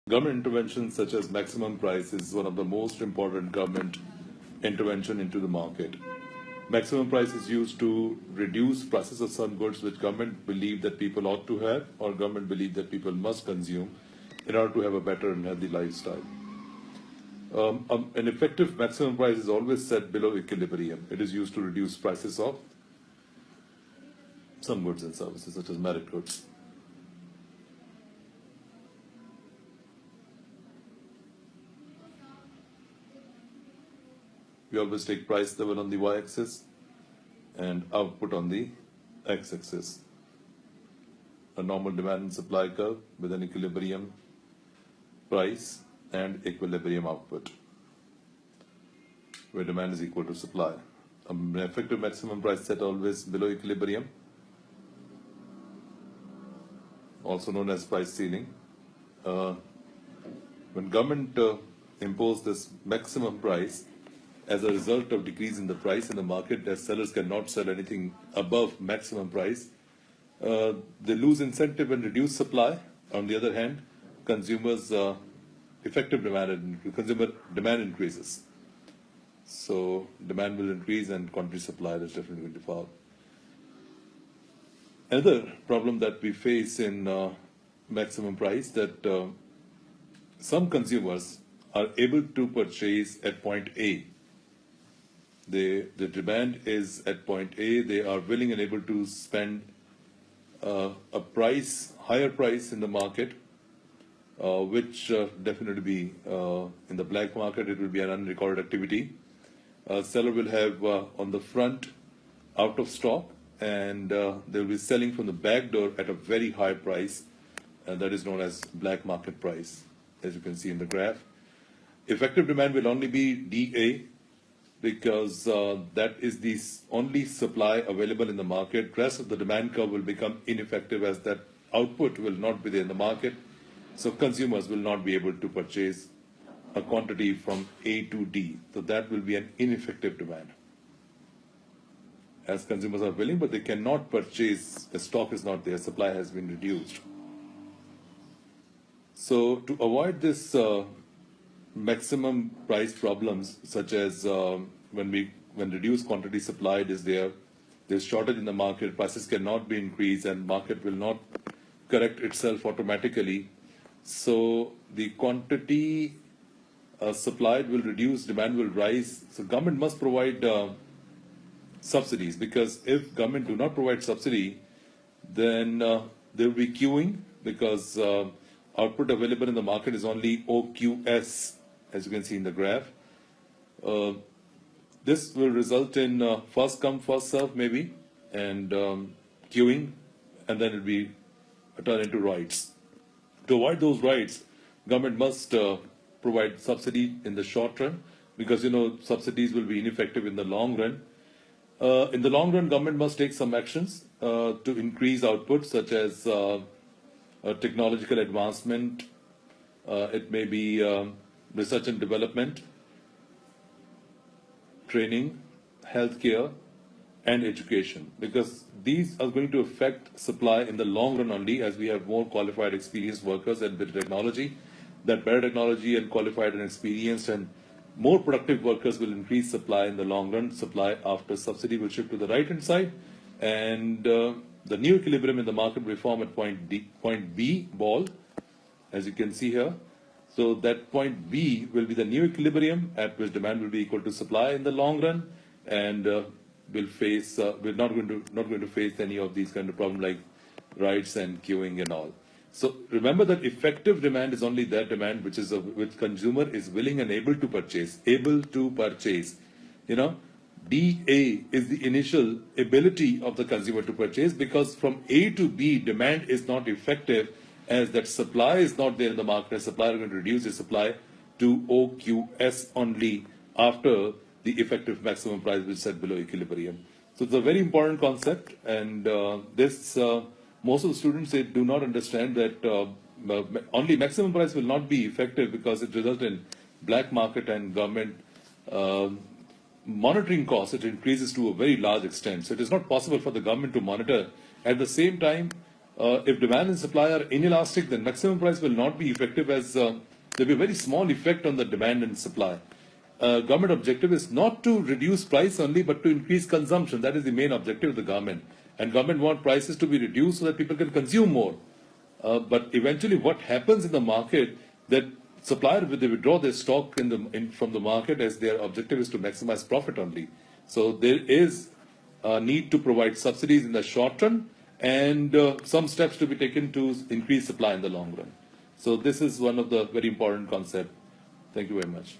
Government interventions such as maximum price is one of the most important government intervention into the market. Maximum price is used to reduce prices of some goods which government believe that people ought to have or government believe that people must consume in order to have a better and healthy lifestyle. An effective maximum price is always set below equilibrium. It is used to reduce prices of some goods and services such as merit goods. We always take price level on the y-axis and output on the x-axis. A normal demand and supply curve with an equilibrium price and equilibrium output, where demand is equal to supply. An effective maximum price set always below equilibrium, also known as price ceiling. When government imposed this maximum price, as a result of decrease in the price in the market, as sellers cannot sell anything above maximum price, they lose incentive and reduce supply. On the other hand, consumers' effective consumer demand increases. So demand will increase and quantity supply is definitely going to fall. Another problem that we face in maximum price that some consumers are able to purchase at point A. The demand is at point A. They are willing and able to spend a higher price in the market, which definitely be in the black market. It will be an unrecorded activity. Seller will have on the front out of stock, and they will be selling from the back door at a very high price, and that is known as black market price, as you can see in the graph. Effective demand will only be DA, because that is the only supply available in the market. Rest of the demand curve will become ineffective as that output will not be there in the market. So consumers will not be able to purchase a quantity from A to D. So that will be an ineffective demand. As consumers are willing, but they cannot purchase, the stock is not there, supply has been reduced. So to avoid this maximum price problems, such as when reduced quantity supplied is there's shortage in the market, prices cannot be increased and market will not correct itself automatically. So the quantity supplied will reduce, demand will rise. So government must provide subsidies, because if government do not provide subsidy, then there will be queuing, because output available in the market is only OQS, as you can see in the graph. This will result in first come, first serve maybe, and queuing, and then it will be turned into rights. To avoid those rights, government must provide subsidy in the short run, because subsidies will be ineffective in the long run. In the long run, government must take some actions to increase output, such as technological advancement. It may be research and development, training, healthcare, and education, because these are going to affect supply in the long run only, as we have more qualified, experienced workers and better technology. That better technology and qualified and experienced and more productive workers will increase supply in the long run. Supply after subsidy will shift to the right hand side, and the new equilibrium in the market will form at point B ball, as you can see here. So that point B will be the new equilibrium at which demand will be equal to supply in the long run, and we're not going to face any of these kind of problems like rights and queuing and all. So remember that effective demand is only that demand which consumer is willing and able to purchase. DA is the initial ability of the consumer to purchase, because from A to B, demand is not effective, as that supply is not there in the market. Supply are going to reduce the supply to OQS only after the effective maximum price is set below equilibrium. So it's a very important concept, and most of the students, they do not understand that only maximum price will not be effective, because it results in black market and government monitoring costs. It increases to a very large extent. So it is not possible for the government to monitor. At the same time, if demand and supply are inelastic, then maximum price will not be effective, as there will be a very small effect on the demand and supply. Government objective is not to reduce price only, but to increase consumption. That is the main objective of the government. And government want prices to be reduced so that people can consume more. But eventually what happens in the market, that supplier, they withdraw their stock from the market, as their objective is to maximize profit only. So there is a need to provide subsidies in the short run, and some steps to be taken to increase supply in the long run. So this is one of the very important concepts. Thank you very much.